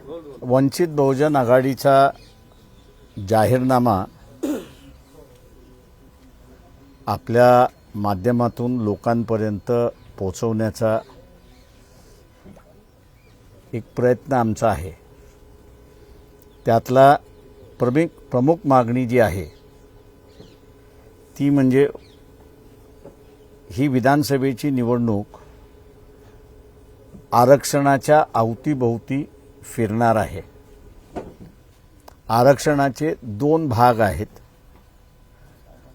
वंचित बहुजन आघाडीचा जाहीरनामा आपल्या माध्यमातून लोकांपर्यंत पोहोचवण्याचा एक प्रयत्न आमचा आहे। त्यातला प्रमुख मागणी जी आहे ती म्हणजे ही विधानसभेची निवडणूक आरक्षणाच्या अवतीभोवती फिरणार आहे। आरक्षणाचे दोन भाग आहेत।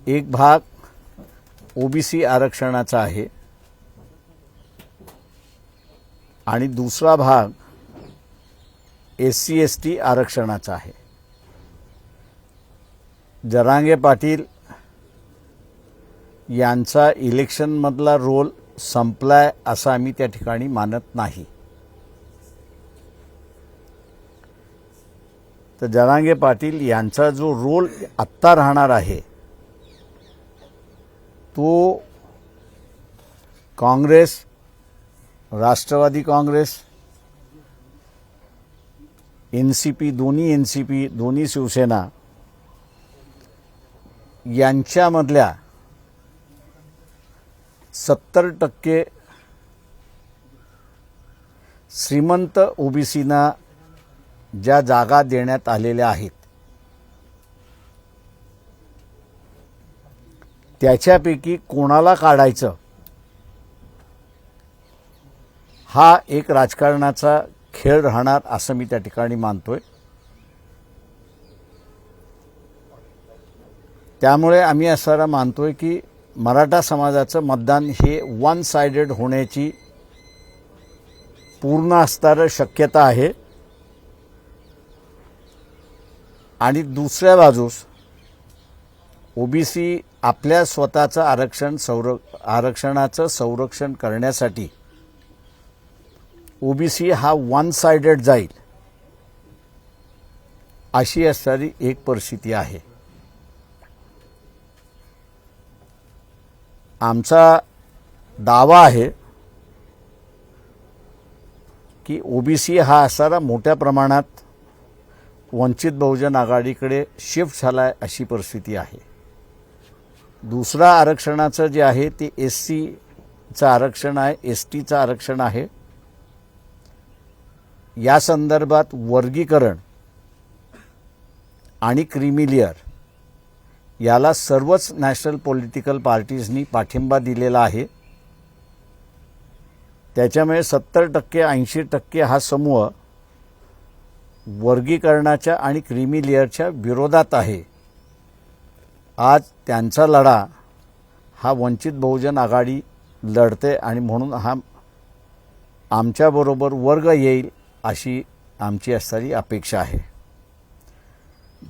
एक भाग ओबीसी आरक्षणाचा आहे आणि दुसरा भाग SC ST आरक्षणाचा आहे। जरांगे पाटील यांचा इलेक्शनमधला रोल संपलाय असं आम्ही त्या ठिकाणी मानत नाही। तर जरांगे पाटील यांचा जो रोल आत्ता राहणार आहे तो काँग्रेस, राष्ट्रवादी काँग्रेस, NCP दोन्ही शिवसेना यांच्यामधल्या 70% श्रीमंत ओबीसींना ज्या जागा देण्यात आलेल्या आहेत त्याच्यापैकी कोणाला काढायचं हा एक राजकारणाचा खेळ राहणार असं मी त्या ठिकाणी मानतोय। त्यामुळे आम्ही असं मानतोय की मराठा समाजाचं मतदान हे वन साइडेड होण्याची पूर्ण असणारी शक्यता आहे आणि दुसऱ्या बाजूस ओबीसी आपल्या स्वतःचं आरक्षणाचं संरक्षण करण्यासाठी ओबीसी हा वन साइडेड जाईल अशी असणारी एक परिस्थिती आहे। आमचा दावा आहे की ओबीसी हा असणारा मोठ्या प्रमाणात वंचित बहुजन आघाडीकडे शिफ्ट झालाय अशी परिस्थिती आहे। दुसरा आरक्षणाचं जे आहे ते SCचं आरक्षण आहे, STचं आरक्षण आहे। या संदर्भात वर्गीकरण आणि क्रीमी लेअर याला सर्वच नॅशनल पॉलिटिकल पार्टीजनी पाठिंबा दिलेला आहे। त्याच्यामुळे 70% 80% हा समूह वर्गीकरणाच्या आणि क्रीमी लेअरच्या विरोधात आहे। आज त्यांचा लढा हा वंचित बहुजन आघाडी लढते आणि म्हणून हा आमच्याबरोबर वर्ग येईल अशी आमची असणारी अपेक्षा आहे।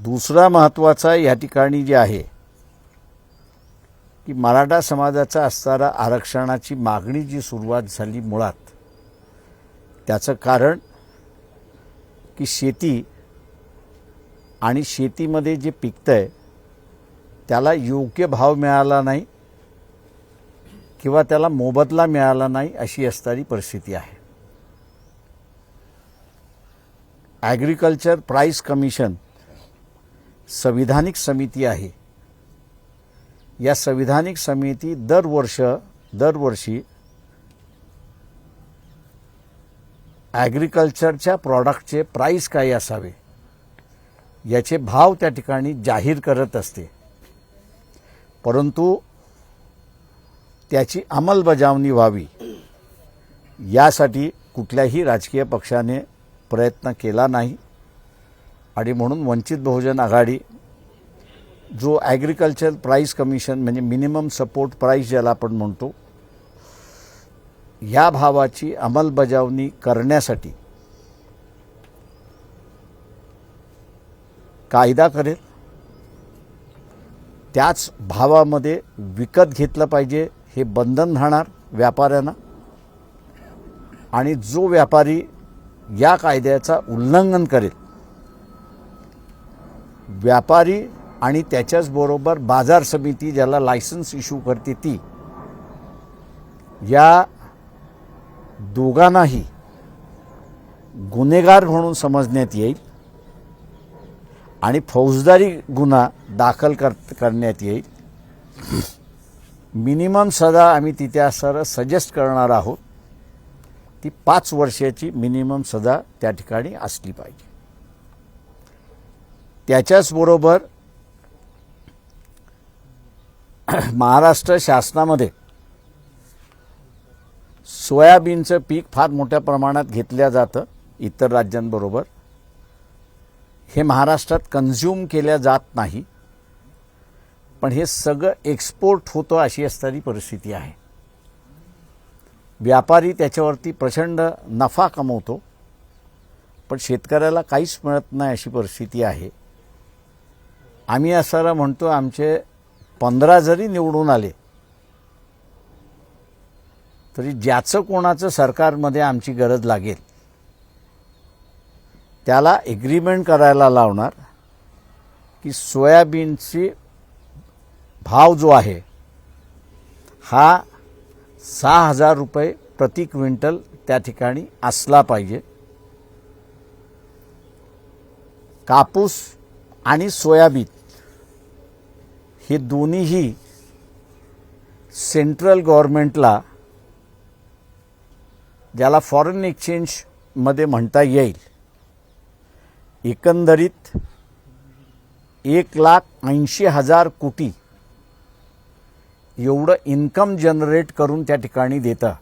दुसरा महत्त्वाचा या ठिकाणी जे आहे की मराठा समाजाचा असणारा आरक्षणाची मागणी जी सुरुवात झाली मुळात त्याचं कारण की शेती आणि शेतीमध्ये जे पिकतंय त्याला योग्य भाव मिळाला नाही किंवा त्याला मोबदला मिळाला नाही अशी असणारी परिस्थिती आहे। ॲग्रिकल्चर प्राइस कमिशन संविधानिक समिती आहे। या संविधानिक समिती दरवर्षी ॲग्रिकल्चरच्या प्रॉडक्टचे प्राइस काय असावे याचे भाव त्या ठिकाणी जाहीर करत असते, परंतु त्याची अंमलबजावणी व्हावी यासाठी कुठल्याही राजकीय पक्षाने प्रयत्न केला नाही आणि म्हणून वंचित बहुजन आघाडी जो ॲग्रिकल्चर प्राइस कमिशन म्हणजे मिनिमम सपोर्ट प्राइस ज्याला आपण म्हणतो या भावाची अंमलबजावणी करण्यासाठी कायदा करेल। त्याच भावामध्ये विकत घेतलं पाहिजे हे बंधन राहणार व्यापाऱ्यांना आणि जो व्यापारी या कायद्याचा उल्लंघन करेल व्यापारी आणि त्याच्याच बरोबर बाजार समिती ज्याला लायसन्स इश्यू करते ती या दोघांनाही गुन्हेगार म्हणून समजण्यात येईल आणि फौजदारी गुन्हा दाखल करण्यात येईल. मिनिमम सजा आम्ही तिथे असणारं सजेस्ट करणार आहोत ती 5 वर्षाची मिनिमम सजा त्या ठिकाणी असली पाहिजे. त्याच्याचबरोबर महाराष्ट्र शासनामध्ये सोयाबीनचं पीक फार मोठ्या प्रमाणात घेतल्या जातं इतर राज्यांबरोबर. हे महाराष्ट्रात कन्झ्युम केल्या जात नाही, पण हे सगळं एक्सपोर्ट होतं अशी असणारी परिस्थिती आहे. व्यापारी त्याच्यावरती प्रचंड नफा कमवतो, पण शेतकऱ्याला काहीच मिळत नाही अशी परिस्थिती आहे. आम्ही असं म्हणतो आमचे 15 जरी निवडून आले तरी ज्याचं कोणाचं सरकारमध्ये आमची गरज लागेल त्याला एग्रीमेंट करायला लावणार की सोयाबीनची भाव जो आहे हा 6,000 रुपये प्रति क्विंटल त्या ठिकाणी असला पाहिजे. कापूस आणि सोयाबीन हे दोन्हीही सेंट्रल गव्हर्नमेंटला, ज्याला फॉरेन एक्सचेंजमध्ये म्हणता येईल, एकंदरीत 1,80,000 कोटी एवढं इन्कम जनरेट करून त्या ठिकाणी देतं.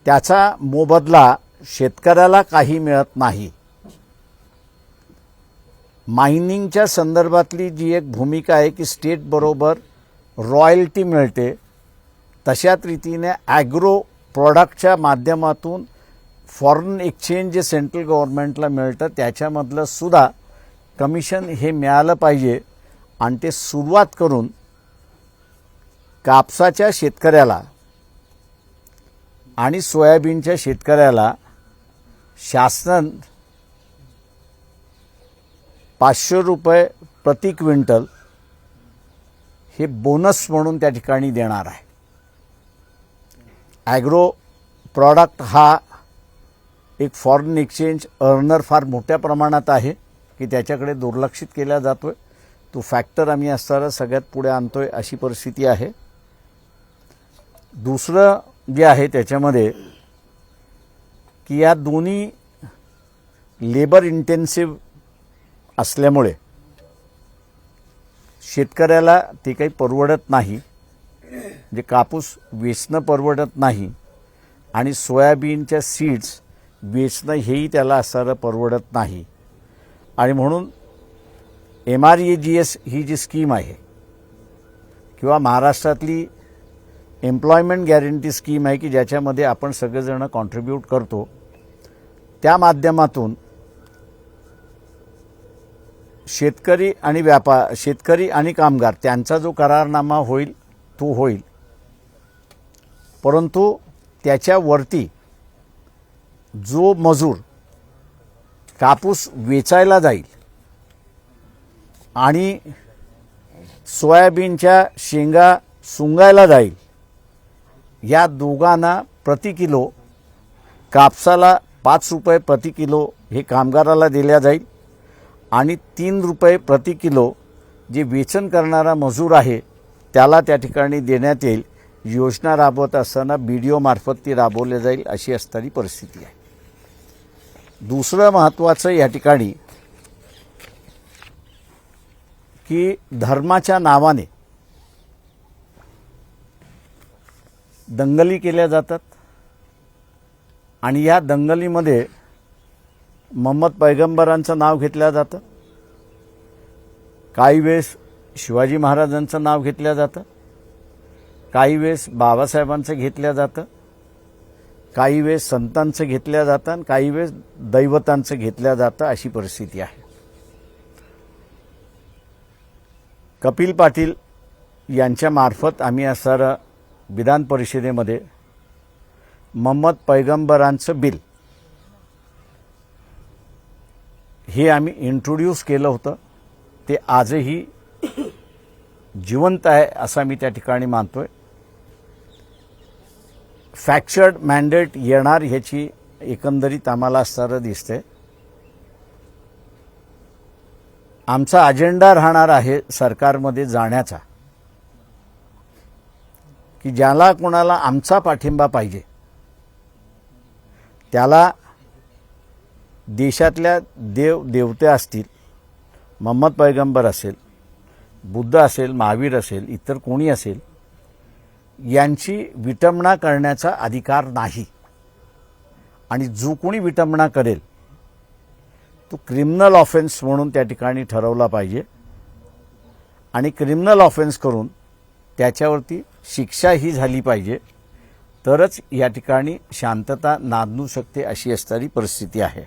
त्याचा मोबदला शेतकऱ्याला काही मिळत नाही. मायनिंगच्या संदर्भातली जी एक भूमिका आहे की स्टेट बरोबर रॉयल्टी मिळते, तशाच रीतीने ॲग्रो प्रॉडक्टच्या माध्यमातून फॉरेन एक्सचेंज जे सेंट्रल गव्हर्नमेंटला मिळतं त्याच्यामधलं सुद्धा कमिशन हे मिळालं पाहिजे. आणि ते सुरुवात करून कापसाच्या शेतकऱ्याला आणि सोयाबीनच्या शेतकऱ्याला शासन 500 रुपये प्रति क्विंटल हे बोनस म्हणून त्या ठिकाणी देणार आहे. ॲग्रो प्रॉडक्ट हा एक फॉरेन एक्सचेंज अर्नर फार मोठ्या प्रमाणात आहे की त्याच्याकडे दुर्लक्षित केला जातोय. तो फॅक्टर आम्ही असताना सगळ्यात पुढे आणतोय अशी परिस्थिती आहे. दुसरं जे आहे त्याच्यामध्ये की या दोन्ही लेबर इंटेन्सिव्ह असल्यामुळे शेतकऱ्याला ते काही परवडत नाही. जे कापूस वेचणं परवडत नाही आणि सोयाबीनच्या सीड्स वेचणं हेही त्याला असणारं परवडत नाही. आणि म्हणून MREGS ही जी स्कीम आहे किंवा महाराष्ट्रातली एम्प्लॉयमेंट गॅरंटी स्कीम आहे की ज्याच्यामध्ये आपण सगळेजण कॉन्ट्रीब्यूट करतो, त्या माध्यमातून शेतकरी आणि कामगार त्यांचा जो करारनामा होईल तो होईल, परंतु त्याच्यावरती जो मजूर कापूस वेचायला जाईल आणि सोयाबीनच्या शेंगा सुंगायला जाईल, या दोघांना प्रति किलो कापसाला 5 रुपये प्रति किलो हे कामगाराला दिल्या जाईल आणि 3 रुपये प्रति किलो जे वेचन करणारा मजूर आहे त्याला त्या ठिकाणी देण्यात येईल. योजना राबवत असताना BDO मार्फत ती राबवली जाईल अशी असणारी परिस्थिती आहे. दुसरं महत्त्वाचं या ठिकाणी की धर्माच्या नावाने दंगली केल्या जातात आणि या दंगलीमध्ये मोहम्मद पैगंबरांचं नाव घेतलं जातं, काही वेळेस शिवाजी महाराजांचं नाव घेतलं जातं, काही वेळेस बाबासाहेबांचं घेतलं जातं, काही वेळेस संतांचं घेतलं जातं आणि काही वेळेस दैवतांचं घेतलं जातं अशी परिस्थिती आहे. कपिल पाटील यांच्या मार्फत आम्ही असणारं विधान परिषदेमध्ये मोहम्मद पैगंबरांचं बिल हे आम्ही इंट्रोड्यूस केलं होतं. ते आजही जिवंत आहे असं मी त्या ठिकाणी मानतोय. फॅक्चर्ड मॅन्डेट येणार ह्याची एकंदरीत आम्हाला असणारं दिसते. आमचा अजेंडा राहणार आहे सरकारमध्ये जाण्याचा, की ज्याला कोणाला आमचा पाठिंबा पाहिजे त्याला देशातल्या देवते असतील, मोहम्मद पैगंबर असेल, बुद्ध असेल, महावीर असेल, इतर कोणी असेल, यांची विटंबना करण्याचा अधिकार नाही. आणि जो कोणी विटंबना करेल तो क्रिमिनल ऑफेन्स म्हणून त्या ठिकाणी ठरवला पाहिजे. आणि क्रिमिनल ऑफेन्स करून त्याच्यावरती शिक्षाही झाली पाहिजे, तरच या ठिकाणी शांतता नांदू शकते अशी असणारी परिस्थिती आहे.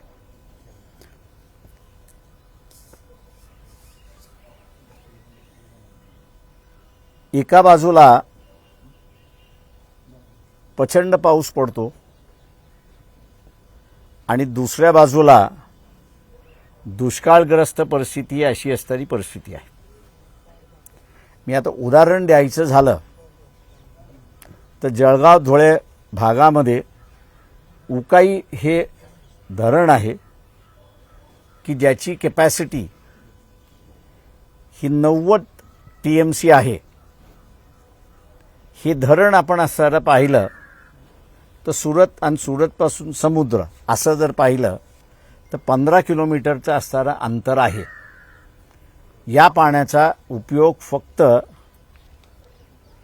एका बाजूला प्रचंड पाऊस पडतो आणि दुसऱ्या बाजूला दुष्काळग्रस्त परिस्थिती अशी असणारी परिस्थिती आहे. मी आता उदाहरण द्यायचं झालं तर जळगाव धुळे भागामध्ये उकाई हे धरण आहे की ज्याची कॅपॅसिटी ही 90 TMC आहे. हे धरण आपण असं पाहिलं तर सुरत आणि सुरतपासून समुद्र असं जर पाहिलं तर 15 किलोमीटरचं असणारं अंतर आहे. या पाण्याचा उपयोग फक्त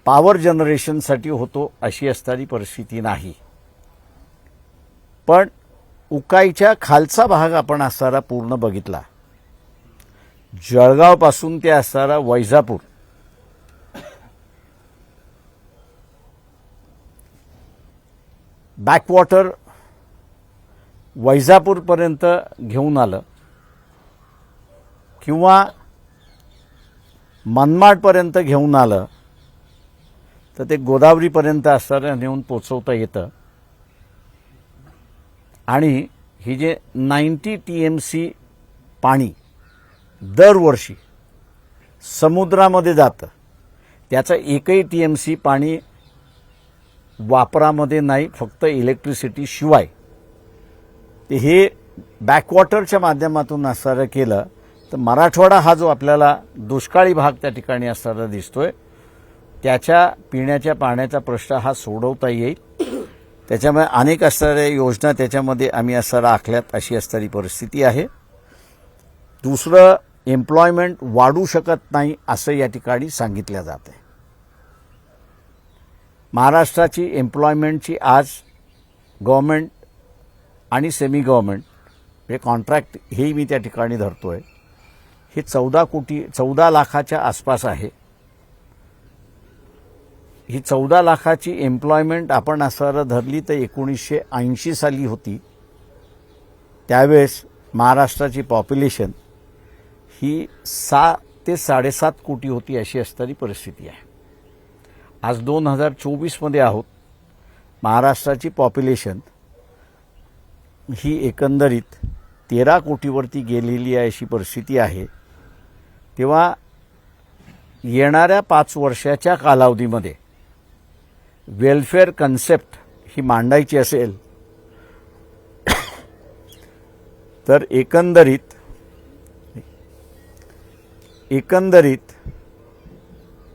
पॉवर जनरेशनसाठी होतो अशी असणारी परिस्थिती नाही. पण उकाईच्या खालचा भाग आपण असणारा पूर्ण बघितला, जळगावपासून ते असणारा वैजापूर, बॅकवॉटर वैजापूरपर्यंत घेऊन आलं किंवा मनमाडपर्यंत घेऊन आलं तर ते गोदावरीपर्यंत असणारं नेऊन पोचवता येतं. आणि ही जे 90 TMC पाणी दरवर्षी समुद्रामध्ये जातं, त्याचं एकही TMC पाणी वापरामध्ये नाही, फक्त इलेक्ट्रिसिटी शिवाय. ते हे बॅकवॉटरच्या माध्यमातून असणारं केलं तर मराठवाडा हा जो आपल्याला दुष्काळी भाग त्या ठिकाणी असणारा दिसतोय, त्याच्या पिण्याच्या पाण्याचा प्रश्न हा सोडवता येईल. त्याच्यामुळे अनेक असणाऱ्या योजना त्याच्यामध्ये आम्ही असणारा आखल्यात अशी असणारी परिस्थिती आहे. दुसरं, एम्प्लॉयमेंट वाढू शकत नाही असं या ठिकाणी सांगितलं जात आहे. महाराष्ट्राची एम्प्लॉयमेंटची आज गव्हर्नमेंट आणि सेमी गव्हर्नमेंट हे कॉन्ट्रॅक्ट हेही मी त्या ठिकाणी धरतोय, हे 14 लाखाच्या आसपास आहे. ही 14 लाखाची एम्प्लॉयमेंट आपण असं धरली तर 1980 साली होती. त्यावेळेस महाराष्ट्राची पॉप्युलेशन ही 6 ते 7.5 कोटी होती अशी असणारी परिस्थिती आहे. आज 2024 आहोत. महाराष्ट्राची पॉप्युलेशन ही एकंदरीत 13 कोटीवरती गेलेली आहे अशी परिस्थिती आहे. तेव्हा येणाऱ्या 5 वर्षाच्या कालावधीमध्ये वेलफेअर कन्सेप्ट ही मांडायची असेल तर एकंदरीत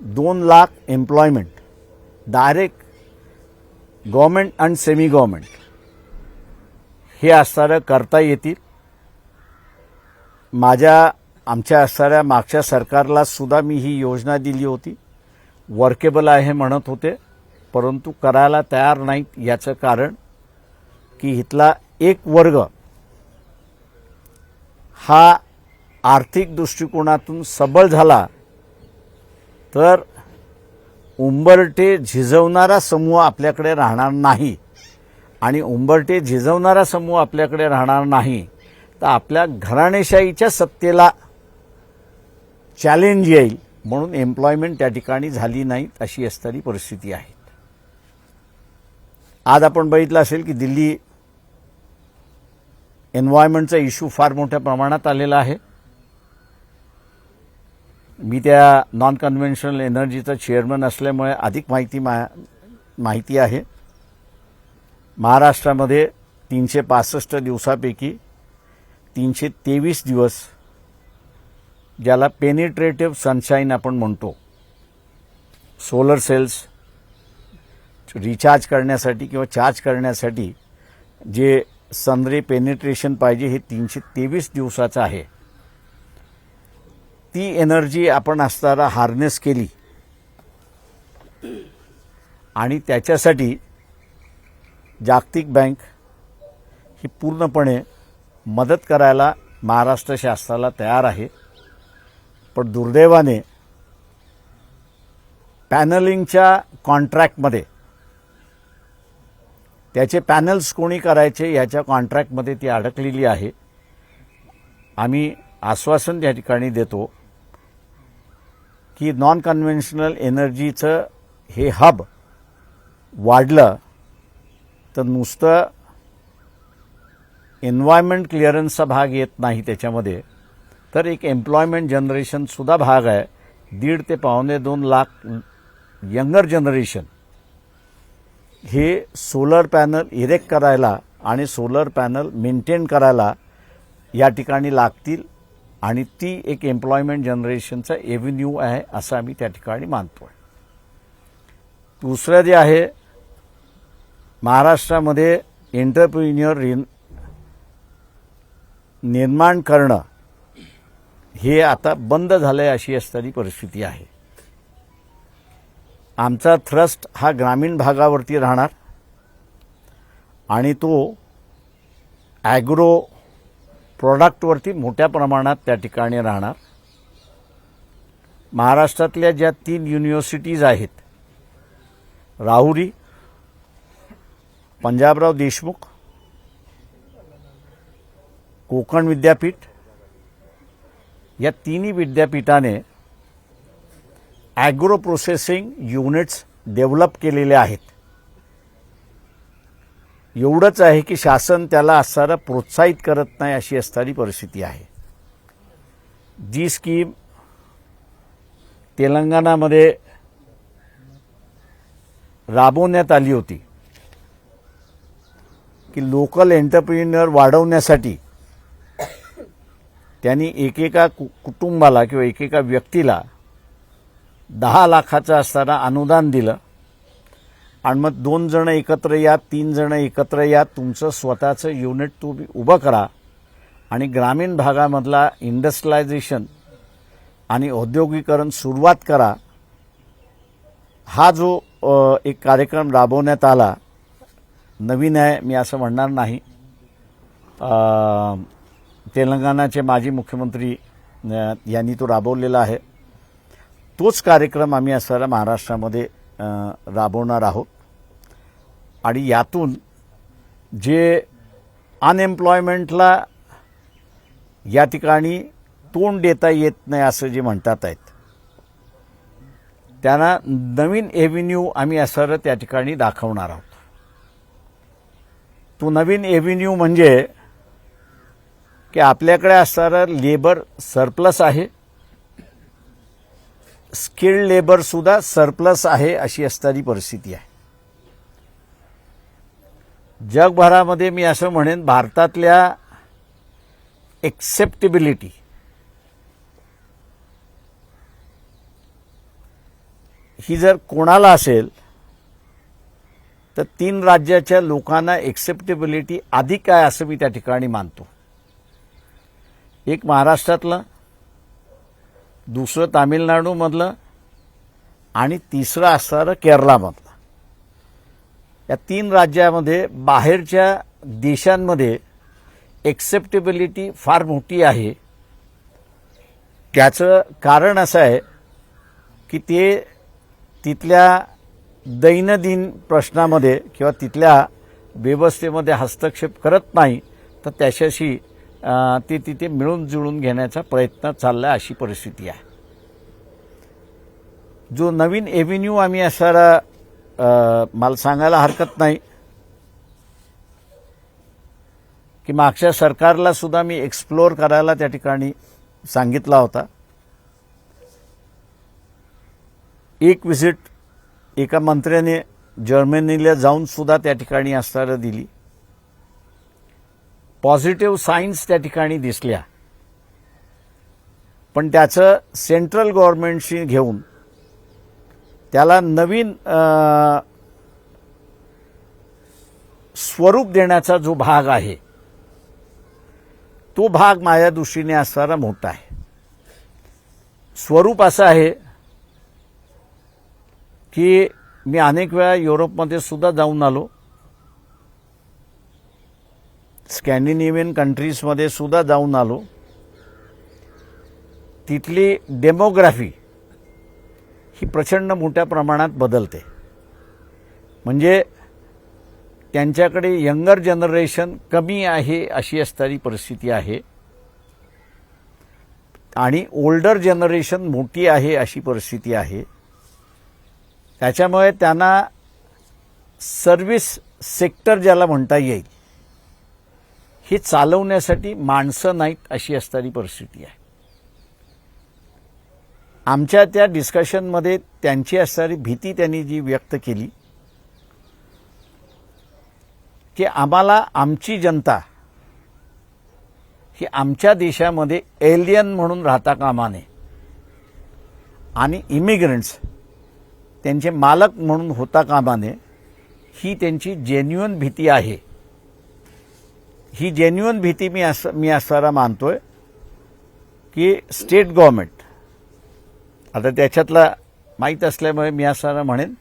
2 लाख एम्प्लॉयमेंट डायरेक्ट गव्हर्नमेंट आणि सेमी गव्हर्नमेंट हे असणारं करता येतील. आमच्या असणाऱ्या मागच्या सरकारला सुद्धा मी ही योजना दिली होती, वर्केबल आहे म्हणत होते, परंतु करायला तयार नाहीत. याचं कारण की इथला एक वर्ग हा आर्थिक दृष्टिकोनातून सबळ झाला तर उंबरठे झिजवणारा समूह आपल्याकडे राहणार नाही. आणि उंबरठे झिजवणारा समूह आपल्याकडे राहणार नाही तर आपल्या घराणेशाहीच्या सत्तेला चॅलेंज येईल. म्हणून एम्प्लॉयमेंट त्या ठिकाणी झाली नाही अशी असणारी परिस्थिती आहे. आज आपण बघितलं असेल की दिल्ली एन्व्हायरमेंटचा इश्यू फार मोठ्या प्रमाणात आलेला आहे. मी त्या नॉन कन्व्हेन्शनल एनर्जीचा चेअरमन असल्यामुळे अधिक माहिती आहे. महाराष्ट्रामध्ये 365 दिवसापैकी 323 दिवस ज्याला पेनिट्रेटिव्ह सनशाईन आपण म्हणतो, सोलर सेल्स रिचार्ज करण्यासाठी किंवा चार्ज करण्यासाठी जे सनरे पेनिट्रेशन पाहिजे हे 323 दिवसाचं आहे. ती एनर्जी आपण असताना हार्नेस केली आणि त्याच्यासाठी जागतिक बँक ही पूर्णपणे मदत करायला महाराष्ट्र शासनाला तयार आहे. पण दुर्दैवाने पॅनलिंगच्या कॉन्ट्रॅक्टमध्ये त्याचे पॅनल्स कोणी करायचे याच्या कॉन्ट्रॅक्टमध्ये ती अडकलेली आहे. आम्ही आश्वासन या ठिकाणी देतो की नॉन कन्व्हेन्शनल एनर्जीचं हे हब वाढलं तर नुसतं एन्व्हायरमेंट क्लिअरन्सचा भाग येत नाही त्याच्यामध्ये, तर एक एम्प्लॉयमेंट जनरेशनसुद्धा भाग आहे. 1.5 ते 2.25 लाख यंगर जनरेशन हे सोलर पॅनल इरेक्ट करायला आणि सोलर पॅनल मेंटेन करायला या ठिकाणी लागतील आणि ती एक एम्प्लॉयमेंट जनरेशनचा एव्हेन्यू आहे असं आम्ही त्या ठिकाणी मानतोय. दुसरं जे आहे, महाराष्ट्रामध्ये एंटरप्रिन्युअर निर्माण करणं हे आता बंद झालंय अशी असणारी परिस्थिती आहे. आमचा थ्रस्ट हा ग्रामीण भागावरती राहणार आणि तो ॲग्रो प्रोडक्टवरती मोठ्या प्रमाणात त्या ठिकाणी राहणार. महाराष्ट्रातल्या ज्या 3 युनिव्हर्सिटीज आहेत, राहुरी, पंजाबराव देशमुख, कोकण विद्यापीठ, या तिन्ही विद्यापीठाने ॲग्रो प्रोसेसिंग युनिट्स डेव्हलप केलेले आहेत. एवढंच आहे की शासन त्याला असणारं प्रोत्साहित करत नाही अशी असणारी परिस्थिती आहे. जी स्कीम तेलंगणामध्ये राबवण्यात आली होती की लोकल एंटरप्रिन्युअर वाढवण्यासाठी त्यांनी एकेका कुटुंबाला किंवा एकेका व्यक्तीला 10 लाखाचं असताना अनुदान दिलं आणि मग 2 जण एकत्र या, 3 जण एकत्र या, तुमचं स्वतःचं युनिट तुम्ही उभं करा आणि ग्रामीण भागामधला इंडस्ट्रियलायझेशन आणि औद्योगिकरण सुरुवात करा. हा जो एक कार्यक्रम राबवण्यात आला, नवीन आहे मी असं म्हणणार नाही. तेलंगणाचे माजी मुख्यमंत्री यांनी तो राबवलेला आहे. तोच कार्यक्रम आम्ही असणारा महाराष्ट्रामध्ये राबवणार आहोत आणि यातून जे अनएम्प्लॉयमेंटला या ठिकाणी तोंड देता येत नाही असं जे म्हणतात आहेत, त्यांना नवीन एव्हेन्यू आम्ही असणारं त्या ठिकाणी दाखवणार आहोत. तो नवीन एव्हेन्यू म्हणजे की आपल्याकडे असणारं लेबर सरप्लस आहे, स्किल्ड लेबर सुद्धा सरप्लस आहे अशी असणारी परिस्थिती आहे. जगभरामध्ये मी असं म्हणेन, भारतातल्या एक्सेप्टेबिलिटी ही जर कोणाला असेल तर 3 राज्याच्या लोकांना एक्सेप्टेबिलिटी अधिक आहे असं मी त्या ठिकाणी मानतो. एक महाराष्ट्रातलं, दुसरं तामिळनाडूमधलं आणि तिसरं असणारं केरळामधलं. या 3 राज्यामध्ये बाहेरच्या देशांमध्ये एक्सेप्टेबिलिटी फार मोठी आहे. त्याचं कारण असं आहे की ते तिथल्या दैनंदिन प्रश्नामध्ये किंवा तिथल्या व्यवस्थेमध्ये हस्तक्षेप करत नाही, तर त्याच्याशी ते तिथे मिळून जुळून घेण्याचा प्रयत्न चालला अशी परिस्थिती आहे. जो नवीन एव्हेन्यू आम्ही असणारा मला सांगायला हरकत नाही की मागच्या सरकारला सुद्धा मी एक्सप्लोर करायला त्या ठिकाणी सांगितला होता. एक व्हिजिट एका मंत्र्याने जर्मनीला जाऊन सुद्धा त्या ठिकाणी असताना दिली. पॉझिटिव्ह साईन्स त्या ठिकाणी दिसल्या, पण त्याचं सेंट्रल गव्हर्नमेंटशी घेऊन त्याला नवीन स्वरूप देण्याचा जो भाग आहे तो भाग माझ्या दृष्टीने असणारा मोठा आहे. स्वरूप असं आहे की मी अनेक वेळा युरोपमध्ये सुद्धा जाऊन आलो, स्कॅन्डिनेव्हियन कंट्रीजमध्ये सुद्धा जाऊन आलो. तिथली डेमोग्राफी ही प्रचंड मोठ्या प्रमाणात बदलते. म्हणजे त्यांच्याकडे यंगर जनरेशन कमी आहे अशी असणारी परिस्थिती आहे आणि ओल्डर जनरेशन मोठी आहे अशी परिस्थिती आहे. त्याच्यामुळे त्यांना सर्व्हिस सेक्टर ज्याला म्हणता येईल हे चालवण्यासाठी माणसं नाहीत अशी असणारी परिस्थिती आहे. आमच्या त्या डिस्कशनमध्ये त्यांची असणारी भीती त्यांनी जी व्यक्त केली की आम्हाला आमची जनता ही आमच्या देशामध्ये एलियन म्हणून राहता कामा नये आणि इमिग्रंट्स त्यांचे मालक म्हणून होता कामा नये, ही त्यांची जेन्युइन भीती आहे. ही जेन्युइन भीती मी असणारा मानतोय की स्टेट गव्हर्नमेंट, आता त्याच्यातला माहीत असल्यामुळे मी असणारा म्हणेन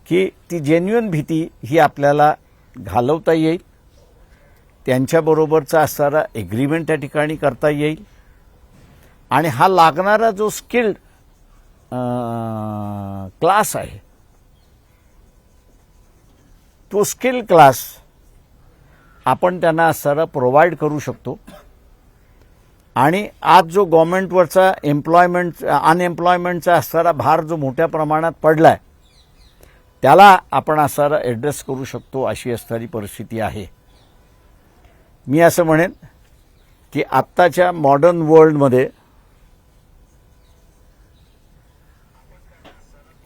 की ती जेन्युइन भीती ही आपल्याला घालवता येईल. त्यांच्याबरोबरचा असणारा एग्रीमेंट त्या ठिकाणी करता येईल आणि हा लागणारा जो स्किल्ड क्लास आहे तो स्किल क्लास आपण त्यांना असणारा प्रोव्हाइड करू शकतो. आणि आज जो गव्हर्नमेंटवरचा अनएम्प्लॉयमेंटचा असणारा भार जो मोठ्या प्रमाणात पडलाय त्याला आपण असणारा ॲड्रेस करू शकतो अशी असणारी परिस्थिती आहे. मी असं म्हणेन की आत्ताच्या मॉडर्न वर्ल्डमध्ये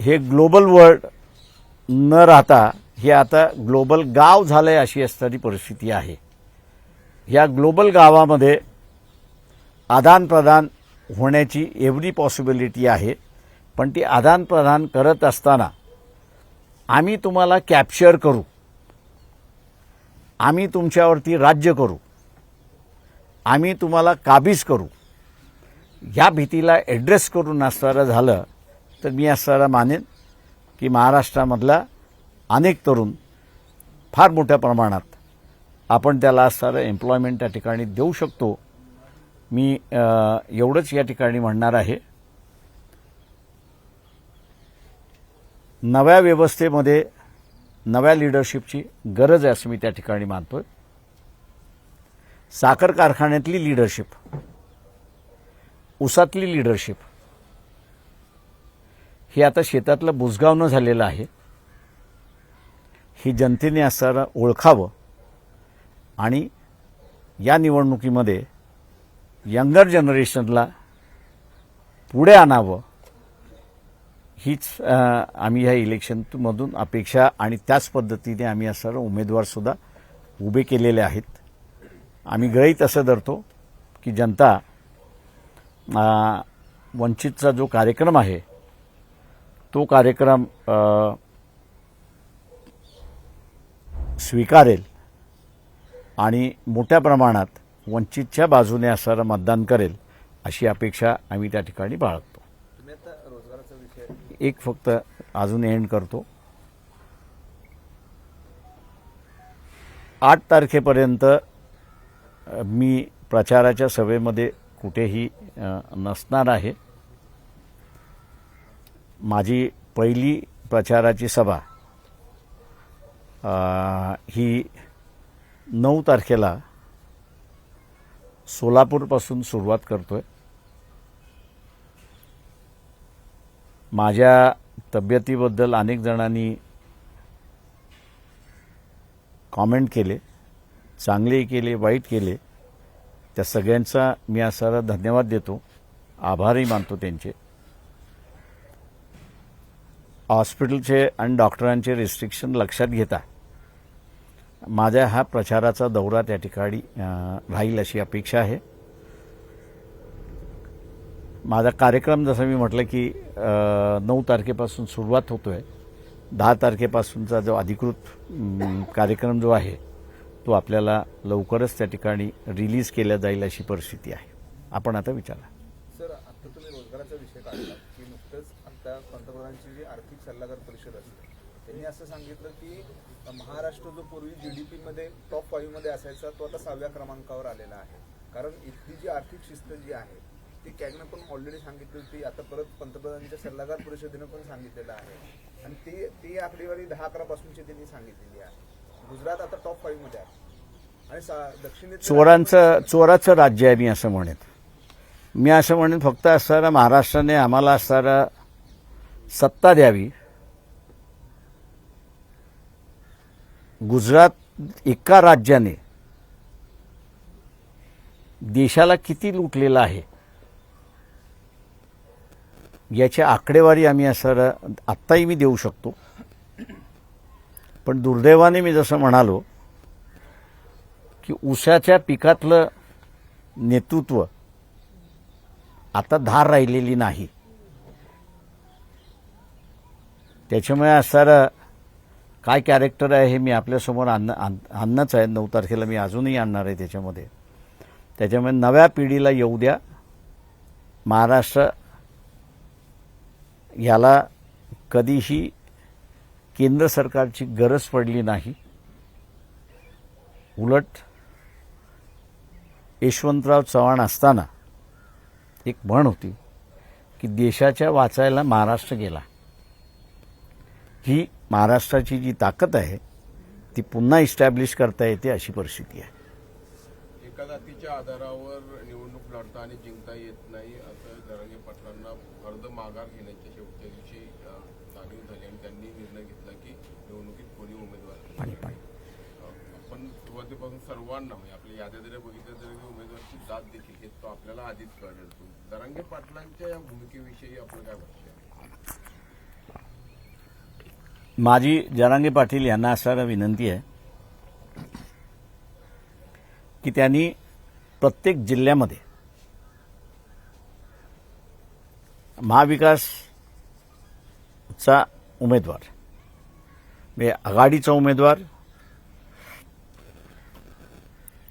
हे ग्लोबल वर्ल्ड न राहता हे आता ग्लोबल गाव झालंय अशी असणारी परिस्थिती आहे. या ग्लोबल गावामध्ये आदानप्रदान होण्याची एवढी पॉसिबिलिटी आहे, पण ती आदानप्रदान करत असताना आम्ही तुम्हाला कॅप्चर करू, आम्ही तुमच्यावरती राज्य करू, आम्ही तुम्हाला काबीज करू, ह्या भीतीला ॲड्रेस करून असणारं झालं तर मी असणारा मानेन की महाराष्ट्रामधला अनेक तरुण फार मोठ्या प्रमाणात आपण त्याला असणारं एम्प्लॉयमेंट त्या ठिकाणी देऊ शकतो. मी एवढंच या ठिकाणी म्हणणार आहे. नव्या व्यवस्थेमध्ये नव्या लीडरशिपची गरज आहे असं मी त्या ठिकाणी मानतोय. साखर कारखान्यातली लीडरशिप, ऊसातली लीडरशिप हे आता शेतातलं बुजगावणं झालेलं आहे. ही जनतेने असणारं ओळखावं आणि या निवडणुकीमध्ये यंगर जनरेशनला पुढे आणावं हीच आम्ही ह्या इलेक्शनमधून अपेक्षा आणि त्याच पद्धतीने आम्ही असणारे उमेदवारसुद्धा उभे केलेले आहेत. आम्ही गृहीत असं धरतो की जनता वंचितचा जो कार्यक्रम आहे तो कार्यक्रम स्वीकारेल आणि मोठ्या प्रमाणात वंचितच्या बाजूने असणारं मतदान करेल अशी अपेक्षा आम्ही त्या ठिकाणी बाळगतो. एक फक्त अजून एंड करतो. 8 तारखेपर्यंत मी प्रचाराच्या सभेमध्ये कुठेही नसणार आहे. माझी पहिली प्रचाराची सभा ही 9 तारखेला सोलापूरपासून सुरुवात करतोय. माझ्या तब्येतीबद्दल अनेक जणांनी कॉमेंट केले, चांगले केले, वाईट केले. त्या सगळ्यांचा मी असा धन्यवाद देतो, आभारही मानतो त्यांचे. हॉस्पिटलचे आणि डॉक्टरांचे रिस्ट्रिक्शन लक्षात घेता माझ्या हा प्रचाराचा दौरा त्या ठिकाणी राहील अशी अपेक्षा आहे. माझा कार्यक्रम जसं मी म्हटलं की 9 तारखेपासून सुरुवात होतोय. 10 तारखेपासूनचा जो अधिकृत कार्यक्रम जो आहे तो आपल्याला लवकरच त्या ठिकाणी रिलीज केला जाईल अशी परिस्थिती आहे. आपण आता विचारा. सर, आता तुम्ही रोजगाराचा विषय काढला की नुकतंच आता पंतप्रधानांची जी आर्थिक सल्लागार परिषद असते त्यांनी असं सांगितलं की महाराष्ट्र जो पूर्वी GDP मध्ये टॉप 5 मध्ये असायचा तो आता 6व्या क्रमांकावर आलेला आहे. कारण इथली जी आर्थिक शिस्त जी आहे ती कॅगनं पण ऑलरेडी सांगितली होती, आता परत पंतप्रधानांच्या सल्लागार परिषदेनं पण सांगितलेलं आहे आणि ती आकडेवारी 10-11 पासूनची त्यांनी सांगितलेली आहे. गुजरात आता टॉप 5 मध्ये आहे आणि दक्षिणेत चोराचं राज्य आहे मी असं म्हणेन. मी असं म्हणेन फक्त असणारा महाराष्ट्राने आम्हाला असणारा सत्ता द्यावी. गुजरात एका राज्याने देशाला किती लुटलेलं आहे याची आकडेवारी आम्ही असणारा आत्ताही मी देऊ शकतो. पण दुर्दैवाने मी जसं म्हणालो की ऊसाच्या पिकातलं नेतृत्व आता धार राहिलेली नाही. त्याच्यामुळे असणारं काय कॅरेक्टर आहे हे मी आपल्यासमोर आणणंच आहे. 9 तारखेला मी अजूनही आणणार आहे त्याच्यामुळे नव्या पिढीला येऊ द्या. महाराष्ट्र याला कधीही केंद्र सरकारची गरज पडली नाही. उलट यशवंतराव चव्हाण असताना एक म्हण होती की देशाच्या वाचायला महाराष्ट्र गेला. ही महाराष्ट्राची जी ताकद आहे ती पुन्हा इस्टॅब्लिश करता येते अशी परिस्थिती आहे. एका जातीच्या आधारावर निवडणूक लढता आणि जिंकता येत नाही असं जरांगे पाटलांना अर्ध माघार घेण्याच्या शेवटच्या दिवशी जाणीव झाली आणि त्यांनी निर्णय घेतला की निवडणुकीत कोणी उमेदवार आपण सुरुवातीपासून सर्वांना म्हणजे आपल्या याद्या जरी बघितल्या तरी उमेदवाराची जात देखील हे तो आपल्याला आधीच कळेल. जरांगे पाटलांच्या या भूमिकेविषयी आपलं काय वाटतं? माझी जरांगे पाटील यांना असणारा विनंती आहे की त्यांनी प्रत्येक जिल्ह्यामध्ये महाविकासचा उमेदवार म्हणजे आघाडीचा उमेदवार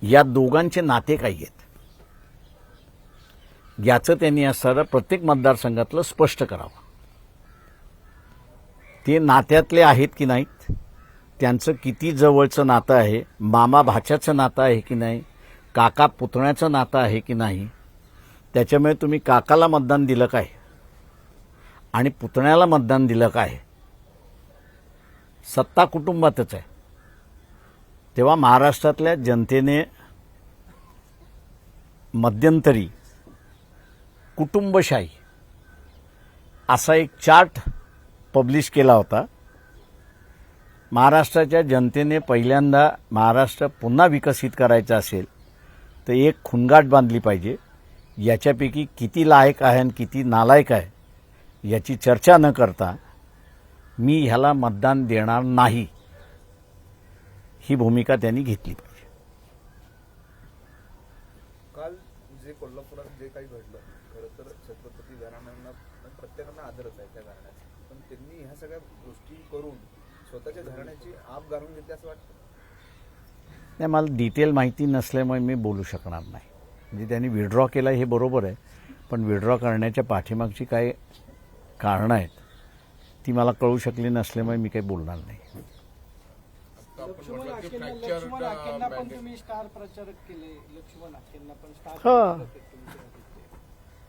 या दोघांचे नाते काही आहेत याचं त्यांनी असणारं प्रत्येक मतदारसंघातलं स्पष्ट करावं. ते नात्यातले आहेत की नाहीत, त्यांचं किती जवळचं नातं आहे, मामा भाच्याचं नातं आहे की नाही, काका पुतण्याचं नातं आहे की नाही. त्याच्यामुळे तुम्ही काकाला मतदान दिलं काय आणि पुतण्याला मतदान दिलं काय, सत्ता कुटुंबातच आहे. तेव्हा महाराष्ट्रातल्या जनतेने मध्यंतरी कुटुंबशाही असा एक चार्ट पब्लिश केला होता. महाराष्ट्राच्या जनतेने पहिल्यांदा महाराष्ट्र पुन्हा विकसित करायचा असेल तर एक खुणगाठ बांधली पाहिजे. याच्यापैकी किती लायक आहे आणि किती नालायक आहे याची चर्चा न करता मी ह्याला मतदान देणार नाही ही भूमिका त्यांनी घेतली पाहिजे. काल जे कोल्हापुरात जे काही घडलं खरं तर छत्रपती घराण्यांना प्रत्येकांना आदरच आहे त्या घराण्याचा, पण त्यांनी ह्या सगळ्या गोष्टी करून स्वतःच्या घराण्याची आप घालून घेतली असं वाटतं. नाही, मला डिटेल माहिती नसल्यामुळे मी बोलू शकणार नाही. म्हणजे त्यांनी विड्रॉ केला हे बरोबर आहे, पण विड्रॉ करण्याच्या पाठीमागची काय कारणं आहेत ती मला कळू शकली नसल्यामुळे मी काही बोलणार नाही.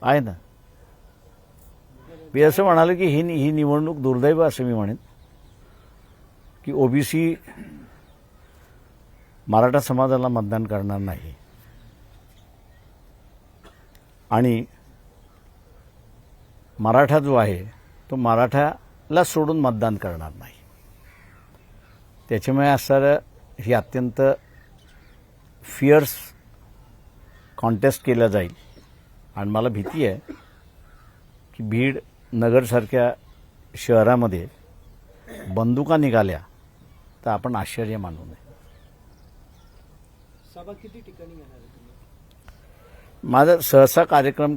आहे ना, मी असं म्हणालो की ही निवडणूक दुर्दैव असं मी म्हणेन की ओबीसी मराठा समाजाला मतदान करणार नाही आणि मराठा जो आहे तो मराठाला सोडून मतदान करणार नाही. त्याच्यामुळे असणारं ही अत्यंत फिअर्स कॉन्टेस्ट केलं जाईल आणि मला भीती आहे की बीड नगरसारख्या शहरामध्ये बंदुका निघाल्या तर आपण आश्चर्य मानू नये. सभा किती ठिकाणी घेणार आहे तुम्ही? माझा सहसा कार्यक्रम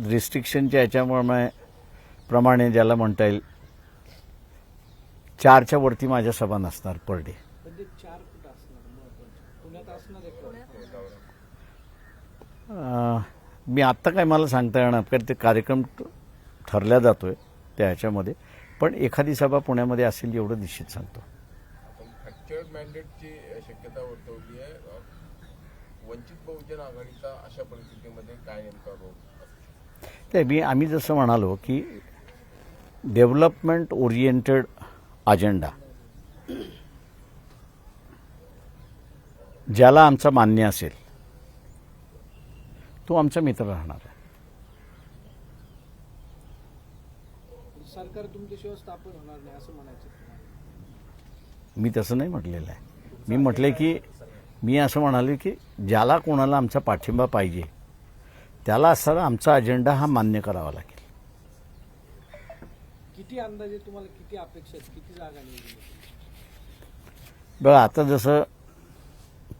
रिस्ट्रिक्शनच्या याच्यामुळे प्रमाणे ज्याला म्हणता येईल 4च्या वरती माझ्या सभा नसणार पर डे. म्हणजे 4 कुठं असणार महत्वाचं? पुण्यात असणार आहे का? मी आत्ता काय मला सांगता येणार कारण ते कार्यक्रम ठरला जातोय त्या ह्याच्यामध्ये, पण एखादी सभा पुण्यामध्ये असेल एवढं निश्चित सांगतो. आपण फ्रॅक्चर्ड मॅन्डेटची शक्यता वर्तवली आहे. वंचित बहुजन आघाडीचा अशा परिस्थितीमध्ये काय नेमका रोल असू शकतो? ते आम्ही जसं म्हणालो की डेव्हलपमेंट ओरिएंटेड अजेंडा ज्याला आमचा मान्य असेल तो आमचा मित्र राहणार आहे. सरकार तुमच्याशिवाय स्थापन होणार नाही असं म्हणायचं तुम्हाला? मी तसं नाही म्हटलेलं आहे. मी म्हटले की मी असं म्हणाले की ज्याला कोणाला आमचा पाठिंबा पाहिजे त्याला असणारा आमचा अजेंडा हा मान्य करावा लागेल. किती अंदाजे तुम्हाला किती अपेक्षा आहेत? किती जागा निवडून? बघा आता जसं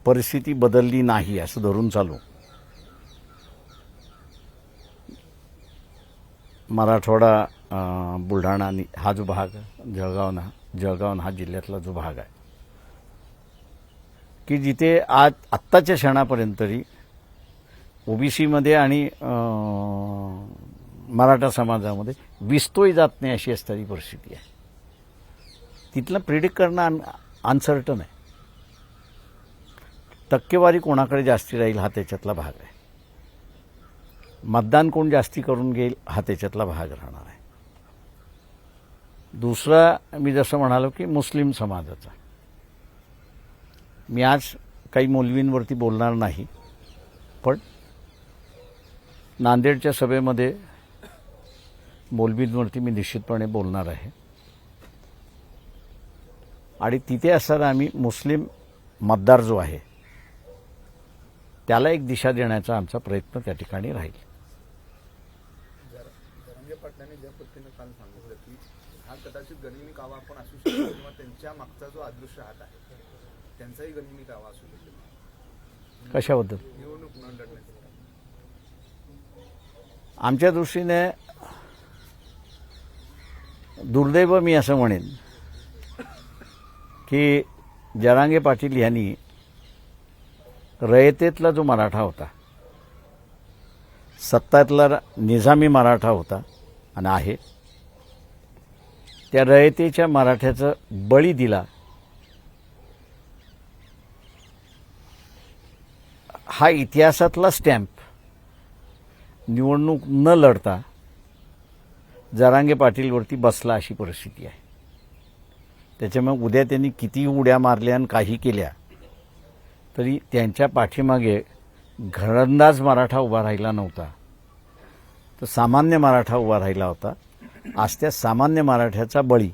परिस्थिती बदलली नाही असं धरून चालू, मराठवाडा बुलढाणा आणि हा जो भाग जळगाव हा जिल्ह्यातला जो भाग आहे की जिथे आज आत्ताच्या क्षणापर्यंत तरी ओबीसीमध्ये आणि मराठा समाजामध्ये विस्तोही जात नाही अशी असणारी परिस्थिती आहे. तिथलं प्रिडिक्ट करणं अनसर्टन आहे. टक्केवारी कोणाकडे जास्ती राहील हा त्याच्यातला भाग आहे. मतदान कोण जास्ती करून घेईल हा त्याच्यातला भाग राहणार आहे. दुसरा मी जसं म्हणालो की मुस्लिम समाजाचा, मी आज काही मौलवींवरती बोलणार नाही, पण नांदेडच्या सभेमध्ये मौलवींवरती मी निश्चितपणे बोलणार आहे आणि तिथे असताना आम्ही मुस्लिम मतदार जो आहे त्याला एक दिशा देण्याचा आमचा प्रयत्न त्या ठिकाणी राहील. जरांगे पाटलांनी ज्या पद्धतीनं काल सांगितलं की हा कदाचित गनिमी कावा पण असू शकतो किंवा त्यांच्या मागचा जो अदृश्य हात आहे त्यांचाही गनिमी कावा असू शकतो कशाबद्दल? निवडणूक न लढण्याचा. आमच्या दृष्टीने दुर्दैव मी असं म्हणेन की जरांगे पाटील यांनी रयतेतला जो मराठा होता, सत्तातला निजामी मराठा होता आणि आहे, त्या रयतेच्या मराठ्याचं बळी दिला. हा इतिहासातला स्टॅम्प निवडणूक न लढता जरांगे पाटीलवरती बसला अशी परिस्थिती आहे. त्याच्यामुळे उद्या त्यांनी किती उड्या मारल्या आणि काही केल्या तरी त्यांच्या पाठीमागे घरंदाज मराठा उभा राहिला नव्हता, तर सामान्य मराठा उभा राहिला होता. आज त्या सामान्य मराठ्याचा बळी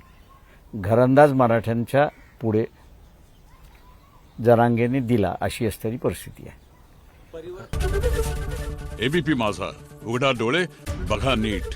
घरंदाज मराठ्यांच्या पुढे जरांगेने दिला अशी असणारी परिस्थिती आहे. परिवर्तन एबीपी माझा, उघडा डोळे बघा नीट.